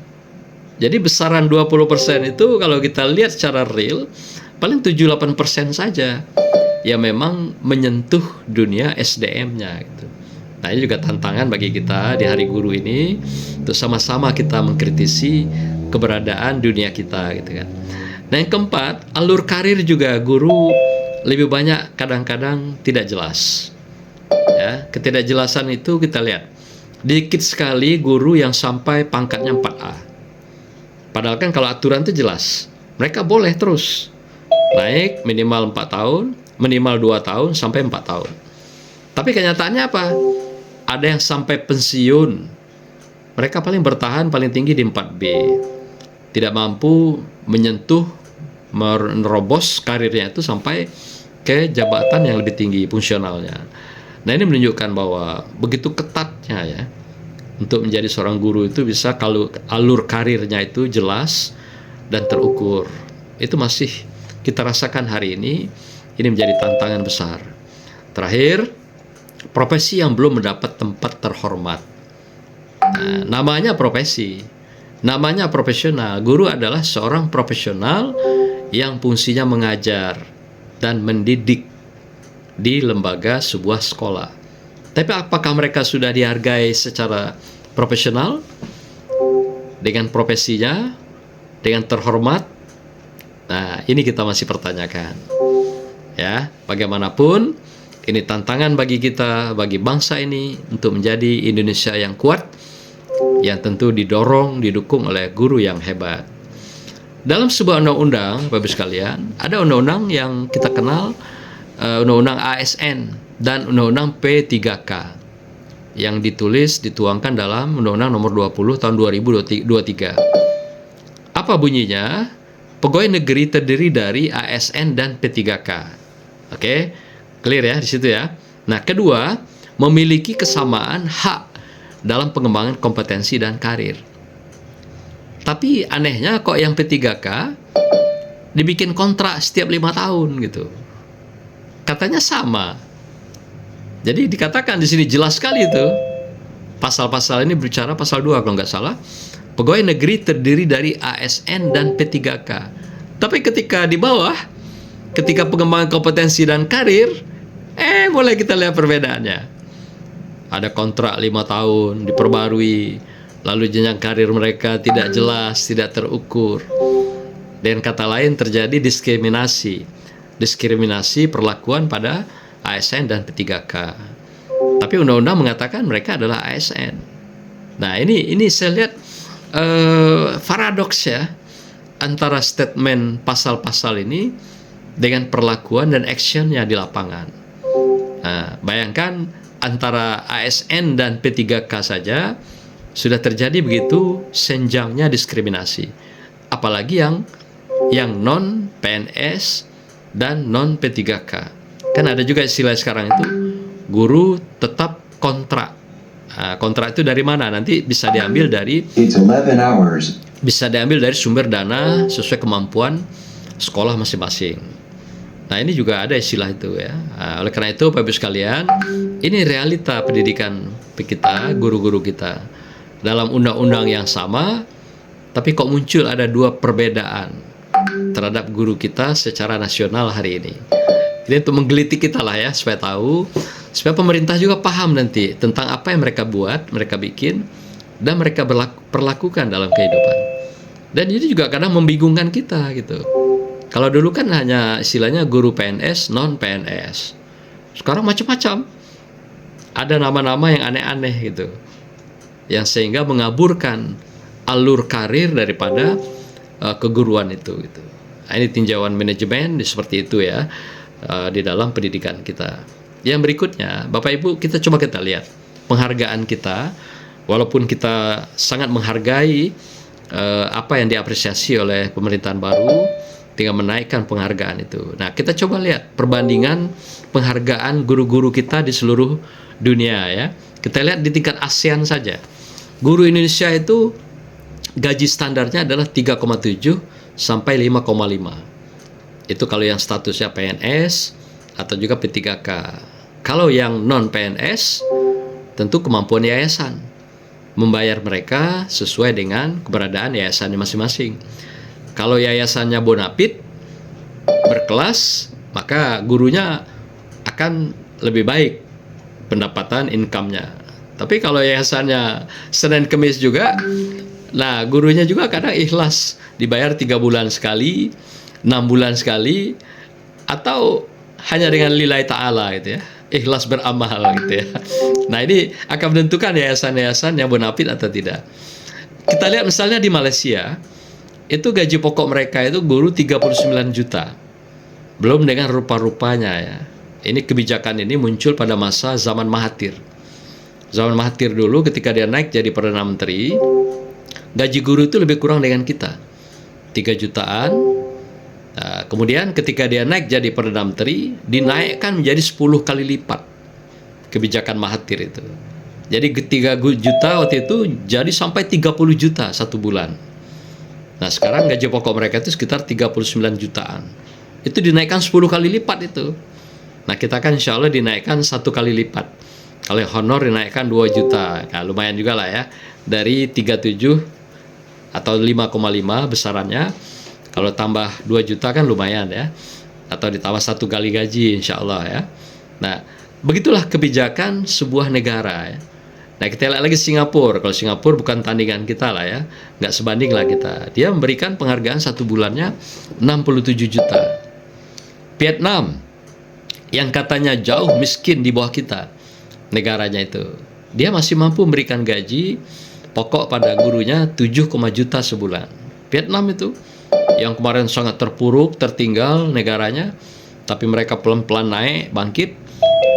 Jadi besaran 20% itu kalau kita lihat secara real paling 7-8% saja yang memang menyentuh dunia SDM-nya gitu. Nah, ini juga tantangan bagi kita di Hari Guru ini untuk sama-sama kita mengkritisi keberadaan dunia kita gitu kan. Nah, yang keempat, alur karir juga guru lebih banyak kadang-kadang tidak jelas. Ya, ketidakjelasan itu kita lihat. Dikit sekali guru yang sampai pangkatnya 4A. Padahal kan kalau aturan itu jelas, mereka boleh terus naik minimal 4 tahun, minimal 2 tahun, sampai 4 tahun. Tapi kenyataannya apa? Ada yang sampai pensiun, mereka paling bertahan paling tinggi di 4B. Tidak mampu menyentuh, menerobos karirnya itu sampai ke jabatan yang lebih tinggi fungsionalnya. Nah, ini menunjukkan bahwa begitu ketatnya ya, untuk menjadi seorang guru itu bisa kalau alur karirnya itu jelas dan terukur. Itu masih kita rasakan hari ini menjadi tantangan besar. Terakhir, profesi yang belum mendapat tempat terhormat. Nah, namanya profesi, namanya profesional. Guru adalah seorang profesional yang fungsinya mengajar dan mendidik di lembaga sebuah sekolah. Tapi apakah mereka sudah dihargai secara profesional dengan profesinya, dengan terhormat? Nah, ini kita masih pertanyakan. Ya, bagaimanapun ini tantangan bagi kita, bagi bangsa ini untuk menjadi Indonesia yang kuat, yang tentu didorong, didukung oleh guru yang hebat. Dalam sebuah undang-undang, Bapak sekalian, ada undang-undang yang kita kenal, undang-undang ASN dan undang-undang P3K yang dituangkan dalam undang-undang nomor 20 tahun 2023. Apa bunyinya? Pegawai negeri terdiri dari ASN dan P3K. Oke, clear ya di situ ya. Nah, kedua, memiliki kesamaan hak dalam pengembangan kompetensi dan karir. Tapi anehnya kok yang P3K dibikin kontrak setiap 5 tahun gitu. Katanya sama. Jadi dikatakan di sini jelas sekali itu. Pasal-pasal ini berbicara pasal 2 kalau nggak salah. Pegawai negeri terdiri dari ASN dan P3K. Tapi ketika di bawah, ketika pengembangan kompetensi dan karir, mulai kita lihat perbedaannya. Ada kontrak 5 tahun, diperbarui. Lalu jenjang karir mereka tidak jelas, tidak terukur. Dan kata lain terjadi diskriminasi perlakuan pada ASN dan P3K. Tapi undang-undang mengatakan mereka adalah ASN. Nah, ini saya lihat paradoks ya antara statement pasal-pasal ini dengan perlakuan dan actionnya di lapangan. Nah, bayangkan antara ASN dan P3K saja sudah terjadi begitu senjangnya diskriminasi. Apalagi yang non PNS dan non P3K. Kan ada juga istilah sekarang itu guru tetap kontrak. Nah, kontrak itu dari mana? Nanti bisa diambil dari sumber dana sesuai kemampuan sekolah masing-masing. Nah, ini juga ada istilah itu ya. Nah, oleh karena itu Bapak Ibu sekalian, ini realita pendidikan kita, guru-guru kita. Dalam undang-undang yang sama, tapi kok muncul ada 2 perbedaan terhadap guru kita secara nasional hari ini. Ini untuk menggelitik kita lah ya, supaya tahu, supaya pemerintah juga paham nanti tentang apa yang mereka buat, mereka bikin, dan mereka perlakukan dalam kehidupan. Dan ini juga kadang membingungkan kita gitu. Kalau dulu kan hanya istilahnya guru PNS, non PNS. Sekarang macam-macam. Ada nama-nama yang aneh-aneh gitu, yang sehingga mengaburkan alur karir daripada keguruan itu gitu. Nah, ini tinjauan manajemen seperti itu ya di dalam pendidikan kita. Yang berikutnya, Bapak Ibu, kita lihat penghargaan kita. Walaupun kita sangat menghargai apa yang diapresiasi oleh pemerintahan baru, tinggal menaikkan penghargaan itu. Nah, kita coba lihat perbandingan penghargaan guru-guru kita di seluruh dunia ya. Kita lihat di tingkat ASEAN saja. Guru Indonesia itu gaji standarnya adalah 3,7 sampai 5,5. Itu kalau yang statusnya PNS atau juga P3K. Kalau yang non PNS, tentu kemampuan yayasan membayar mereka sesuai dengan keberadaan yayasannya masing-masing. Kalau yayasannya bonafit berkelas, maka gurunya akan lebih baik pendapatan income-nya. Tapi kalau yayasannya Senin Kemis juga, nah gurunya juga kadang ikhlas dibayar 3 bulan sekali, 6 bulan sekali, atau hanya dengan lillahi ta'ala gitu ya, ikhlas beramal gitu ya. Nah, ini akan menentukan yayasan-yayasan yang bonafit atau tidak. Kita lihat misalnya di Malaysia, itu gaji pokok mereka itu guru 39 juta. Belum dengan rupa-rupanya ya. Ini kebijakan ini muncul pada masa zaman Mahathir. Zaman Mahathir dulu ketika dia naik jadi Perdana Menteri, gaji guru itu lebih kurang dengan kita, 3 jutaan. Nah, kemudian ketika dia naik jadi Perdana Menteri, dinaikkan menjadi 10 kali lipat kebijakan Mahathir itu. Jadi 3 juta waktu itu jadi sampai 30 juta satu bulan. Nah, sekarang gaji pokok mereka itu sekitar 39 jutaan. Itu dinaikkan 10 kali lipat itu. Nah, kita kan insya Allah dinaikkan 1 kali lipat. Kalau honor dinaikkan 2 juta. Nah, lumayan juga lah ya. Dari 37 atau 5,5 besarannya. Kalau tambah 2 juta kan lumayan ya. Atau ditambah 1 kali gaji insya Allah ya. Nah, begitulah kebijakan sebuah negara ya. Nah, kita lihat lagi Singapura. Kalau Singapura bukan tandingan kita lah ya, nggak sebanding lah kita. Dia memberikan penghargaan 1 bulannya 67 juta. Vietnam, yang katanya jauh miskin di bawah kita, negaranya itu, dia masih mampu memberikan gaji pokok pada gurunya 7, juta sebulan. Vietnam itu, yang kemarin sangat terpuruk, tertinggal negaranya, tapi mereka pelan-pelan naik, bangkit,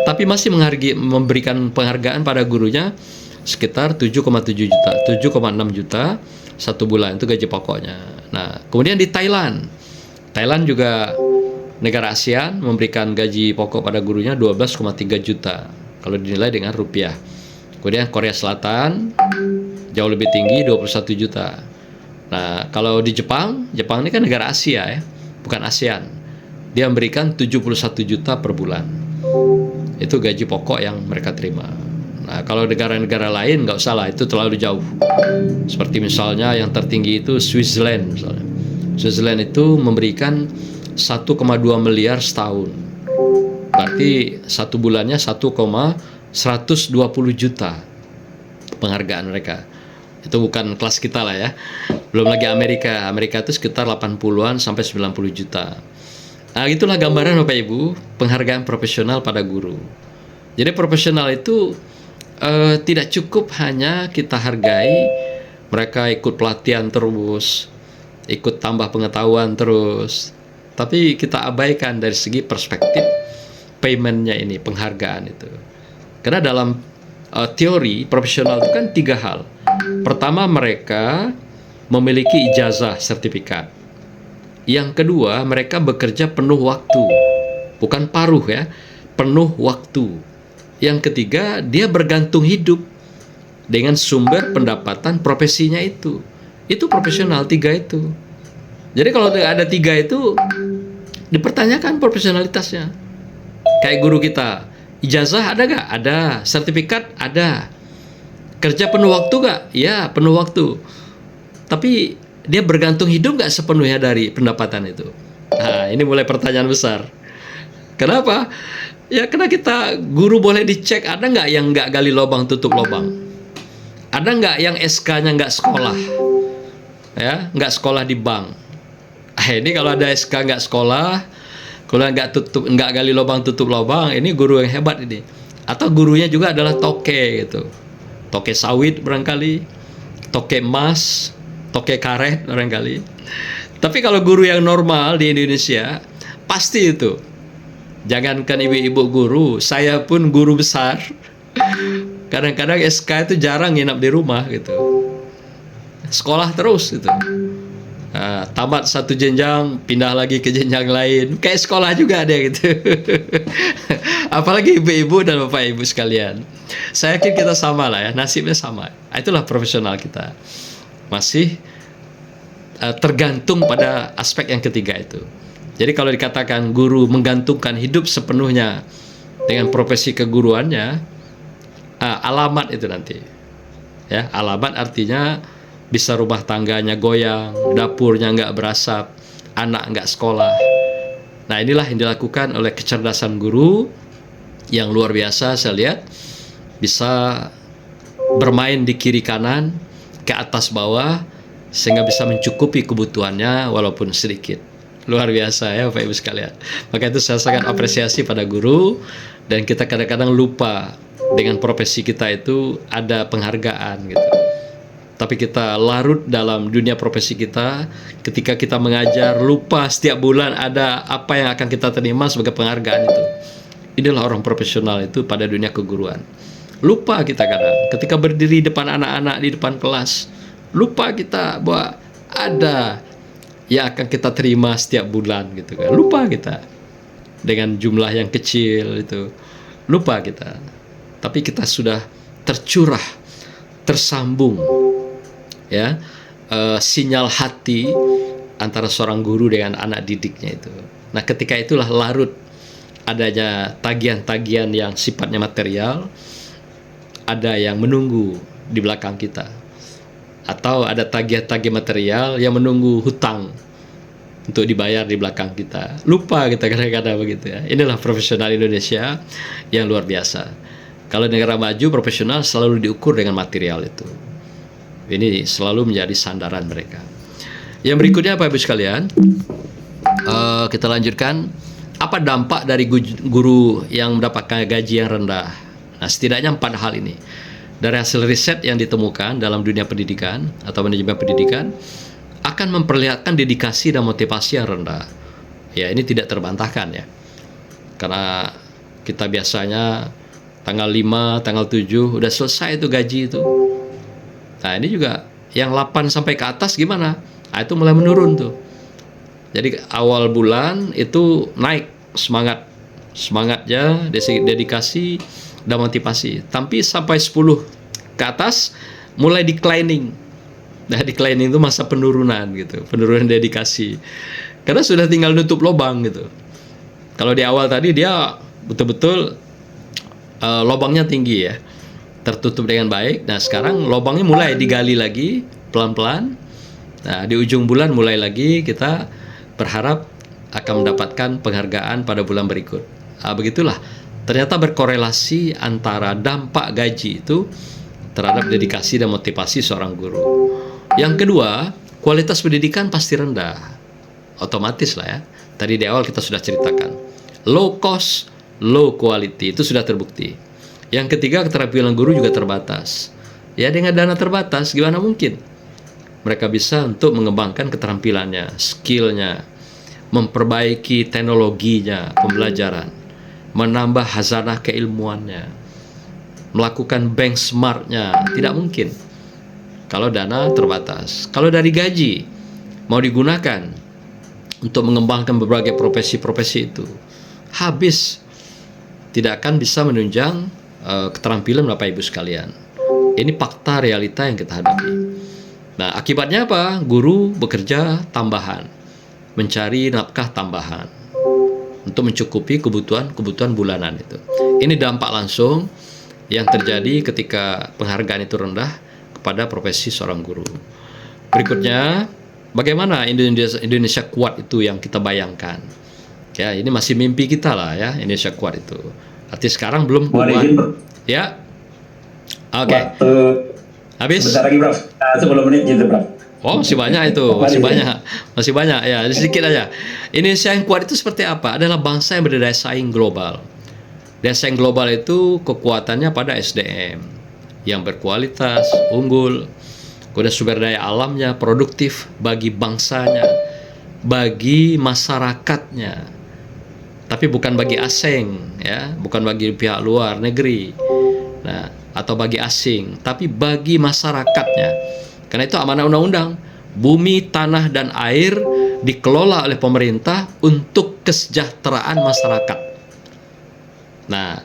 tapi masih memberikan penghargaan pada gurunya sekitar 7,7 juta, 7,6 juta 1 bulan, itu gaji pokoknya. Nah, kemudian di Thailand, Thailand juga negara ASEAN memberikan gaji pokok pada gurunya 12,3 juta kalau dinilai dengan rupiah. Kemudian Korea Selatan jauh lebih tinggi, 21 juta. Nah, kalau di Jepang, Jepang ini kan negara Asia ya, bukan ASEAN. Dia memberikan 71 juta per bulan. Itu gaji pokok yang mereka terima. Nah, kalau negara-negara lain nggak usah lah, itu terlalu jauh. Seperti misalnya yang tertinggi itu Switzerland misalnya. Switzerland itu memberikan 1,2 miliar setahun. Berarti 1 bulannya 1,120 juta penghargaan mereka. Itu bukan kelas kita lah ya. Belum lagi Amerika. Amerika itu sekitar 80-an sampai 90 juta. Nah, itulah gambaran Bapak Ibu, penghargaan profesional pada guru. Jadi profesional itu tidak cukup hanya kita hargai mereka ikut pelatihan terus, ikut tambah pengetahuan terus, tapi kita abaikan dari segi perspektif paymentnya ini, penghargaan itu. Karena dalam teori profesional itu kan 3 hal. Pertama, mereka memiliki ijazah sertifikat. Yang kedua, mereka bekerja penuh waktu, bukan paruh ya, penuh waktu. Yang ketiga, dia bergantung hidup dengan sumber pendapatan profesinya itu. Itu profesional, 3 itu. Jadi kalau ada 3 itu, dipertanyakan profesionalitasnya. Kayak guru kita, ijazah ada gak? Ada. Sertifikat ada. Kerja penuh waktu gak? Ya, penuh waktu. Tapi dia bergantung hidup gak sepenuhnya dari pendapatan itu? Nah, ini mulai pertanyaan besar. Kenapa? Ya, karena kita guru boleh dicek, ada gak yang gak gali lubang tutup lubang? Ada gak yang SK-nya gak sekolah? Ya, gak sekolah di bank. Ini kalau ada SK nggak sekolah, kalau nggak gali lubang tutup lubang, ini guru yang hebat ini. Atau gurunya juga adalah toke gitu, toke sawit barangkali, toke emas, toke karet barangkali. Tapi kalau guru yang normal di Indonesia, pasti itu. Jangankan ibu-ibu guru, saya pun guru besar. Kadang-kadang SK itu jarang nginap di rumah gitu, sekolah terus gitu. Nah, tamat satu jenjang, pindah lagi ke jenjang lain. Kayak sekolah juga ada gitu. Apalagi ibu-ibu dan bapak ibu sekalian. Saya yakin kita sama lah ya, nasibnya sama. Itulah profesional kita. Masih tergantung pada aspek yang ketiga itu. Jadi kalau dikatakan guru menggantungkan hidup sepenuhnya dengan profesi keguruannya, alamat itu nanti. Ya, alamat artinya bisa rumah tangganya goyang, dapurnya nggak berasap, anak nggak sekolah. Nah, inilah yang dilakukan oleh kecerdasan guru yang luar biasa. Saya lihat bisa bermain di kiri kanan, ke atas bawah, sehingga bisa mencukupi kebutuhannya walaupun sedikit. Luar biasa ya Bapak Ibu sekalian. Maka itu saya sangat apresiasi pada guru, dan kita kadang-kadang lupa dengan profesi kita itu ada penghargaan gitu. Tapi kita larut dalam dunia profesi kita. Ketika kita mengajar, lupa setiap bulan ada apa yang akan kita terima sebagai penghargaan itu. Inilah orang profesional itu pada dunia keguruan. Lupa kita kadang ketika berdiri depan anak-anak di depan kelas, lupa kita bahwa ada yang akan kita terima setiap bulan gitu kan. Lupa kita dengan jumlah yang kecil itu. Lupa kita. Tapi kita sudah tercurah, tersambung ya, sinyal hati antara seorang guru dengan anak didiknya itu. Nah, ketika itulah larut adanya tagihan-tagihan yang sifatnya material, ada yang menunggu di belakang kita, atau ada tagihan-tagihan material yang menunggu hutang untuk dibayar di belakang kita. Lupa kita kadang-kadang begitu ya. Inilah profesional Indonesia yang luar biasa. Kalau negara maju profesional selalu diukur dengan material itu. Ini selalu menjadi sandaran mereka. Yang berikutnya Bapak Ibu sekalian, kita lanjutkan. Apa dampak dari guru yang mendapatkan gaji yang rendah? Nah, setidaknya 4 hal ini. Dari hasil riset yang ditemukan dalam dunia pendidikan atau manajemen pendidikan, akan memperlihatkan dedikasi dan motivasi yang rendah. Ya, ini tidak terbantahkan ya. Karena kita biasanya tanggal 5, tanggal 7 udah selesai itu gaji itu. Nah, ini juga yang 8 sampai ke atas gimana? Nah, itu mulai menurun tuh. Jadi awal bulan itu naik semangatnya, dedikasi dan motivasi. Tapi sampai 10 ke atas mulai declining. Nah, declining itu masa penurunan gitu, penurunan dedikasi. Karena sudah tinggal nutup lubang gitu. Kalau di awal tadi dia betul-betul lubangnya tinggi ya, tertutup dengan baik. Nah, sekarang lubangnya mulai digali lagi pelan-pelan. Nah, di ujung bulan mulai lagi kita berharap akan mendapatkan penghargaan pada bulan berikut. Nah, begitulah. Ternyata berkorelasi antara dampak gaji itu terhadap dedikasi dan motivasi seorang guru. Yang kedua, kualitas pendidikan pasti rendah. Otomatis lah ya. Tadi di awal kita sudah ceritakan. Low cost, low quality, itu sudah terbukti. Yang ketiga, keterampilan guru juga terbatas. Ya, dengan dana terbatas, gimana mungkin mereka bisa untuk mengembangkan keterampilannya, skillnya, memperbaiki teknologinya, pembelajaran, menambah hazanah keilmuannya, melakukan benchmarknya. Tidak mungkin kalau dana terbatas. Kalau dari gaji mau digunakan untuk mengembangkan berbagai profesi-profesi itu, habis, tidak akan bisa menunjang keterampilan Bapak Ibu sekalian. Ini fakta realita yang kita hadapi. Nah, akibatnya apa? Guru bekerja tambahan, mencari nafkah tambahan untuk mencukupi kebutuhan bulanan itu. Ini dampak langsung yang terjadi ketika penghargaan itu rendah kepada profesi seorang guru. Berikutnya, bagaimana Indonesia kuat itu yang kita bayangkan? Ya, ini masih mimpi kita lah ya, Indonesia kuat itu. Arti sekarang belum kuat. Ya, oke. Habis? Sebentar lagi, Bro. 10 menit gitu, Bro. Oh, masih banyak itu, masih banyak ya, sedikit aja. Indonesia yang kuat itu seperti apa? Adalah bangsa yang berdaya saing global. Daya saing global itu kekuatannya pada SDM yang berkualitas, unggul, kemudian sumber daya alamnya produktif bagi bangsanya, bagi masyarakatnya. Tapi bukan bagi asing, ya, bukan bagi pihak luar negeri. Nah, atau bagi asing, tapi bagi masyarakatnya. Karena itu amanah undang-undang, bumi, tanah, dan air dikelola oleh pemerintah untuk kesejahteraan masyarakat. Nah,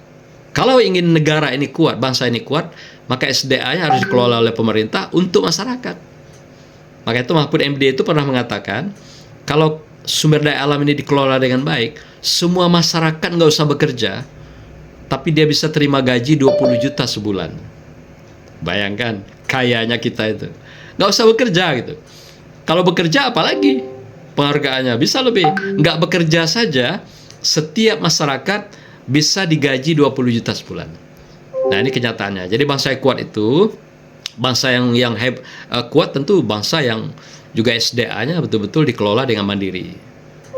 kalau ingin negara ini kuat, bangsa ini kuat, maka SDA-nya harus dikelola oleh pemerintah untuk masyarakat. Maka itu Mahfud MD itu pernah mengatakan, kalau sumber daya alam ini dikelola dengan baik, semua masyarakat nggak usah bekerja, tapi dia bisa terima gaji 20 juta sebulan. Bayangkan, kayanya kita itu. Nggak usah bekerja gitu. Kalau bekerja apalagi penghargaannya bisa lebih. Nggak bekerja saja, setiap masyarakat bisa digaji 20 juta sebulan. Nah, ini kenyataannya. Jadi bangsa yang kuat itu, bangsa yang kuat tentu bangsa yang juga SDA-nya betul-betul dikelola dengan mandiri.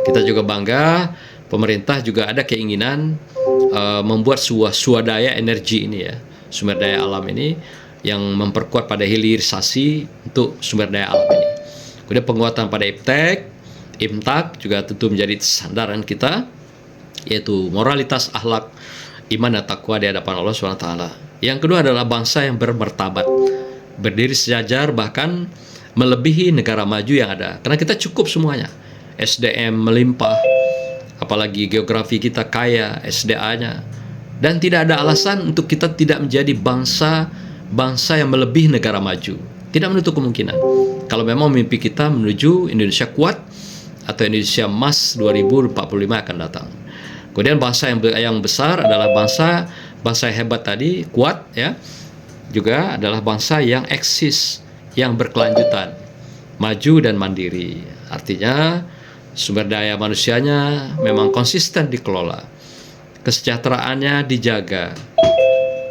Kita juga bangga, pemerintah juga ada keinginan membuat swadaya energi ini ya, sumber daya alam ini yang memperkuat pada hilirisasi untuk sumber daya alam ini. Kemudian penguatan pada iptek, imtak juga tentu menjadi sandaran kita, yaitu moralitas, akhlak, iman dan takwa di hadapan Allah SWT. Yang kedua adalah bangsa yang bermartabat, berdiri sejajar bahkan melebihi negara maju yang ada. Karena kita cukup semuanya, SDM melimpah, apalagi geografi kita kaya, SDA-nya, dan tidak ada alasan untuk kita tidak menjadi bangsa yang melebihi negara maju. Tidak menutup kemungkinan kalau memang mimpi kita menuju Indonesia kuat atau Indonesia emas 2045 akan datang. Kemudian bangsa yang besar adalah bangsa yang hebat tadi, kuat ya, juga adalah bangsa yang eksis, yang berkelanjutan, maju dan mandiri. Artinya sumber daya manusianya memang konsisten dikelola, kesejahteraannya dijaga,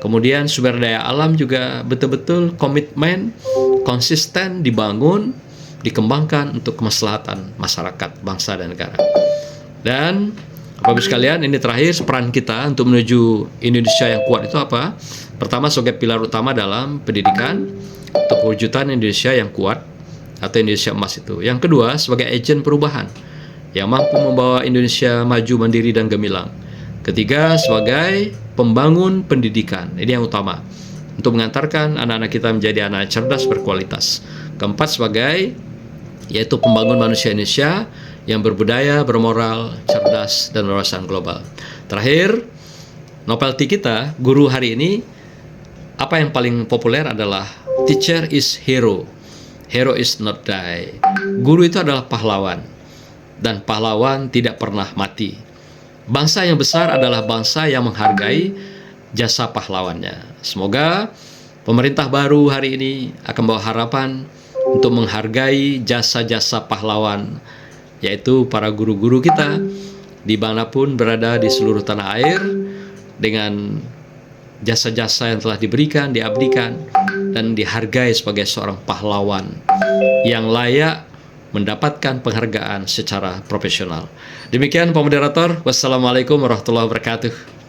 Kemudian sumber daya alam juga betul-betul komitmen, konsisten dibangun, dikembangkan untuk kemaslahatan masyarakat, bangsa dan negara. Dan Bapak Ibu sekalian, ini terakhir peran kita untuk menuju Indonesia yang kuat itu apa? Pertama, sebagai pilar utama dalam pendidikan untuk perwujudan Indonesia yang kuat atau Indonesia emas itu. Yang kedua, sebagai agen perubahan yang mampu membawa Indonesia maju, mandiri, dan gemilang. Ketiga, sebagai pembangun pendidikan. Ini yang utama, untuk mengantarkan anak-anak kita menjadi anak cerdas berkualitas. Keempat, sebagai yaitu pembangun manusia Indonesia yang berbudaya, bermoral, cerdas, dan berwawasan global. Terakhir, novelty kita, guru hari ini, apa yang paling populer adalah teacher is hero, hero is not die. Guru itu adalah pahlawan, dan pahlawan tidak pernah mati. Bangsa yang besar adalah bangsa yang menghargai jasa pahlawannya. Semoga pemerintah baru hari ini akan bawa harapan untuk menghargai jasa-jasa pahlawan, yaitu para guru-guru kita dimanapun berada di seluruh tanah air, dengan jasa-jasa yang telah diberikan, diabdikan, dan dihargai sebagai seorang pahlawan yang layak mendapatkan penghargaan secara profesional. Demikian Pak Moderator. Wassalamualaikum warahmatullahi wabarakatuh.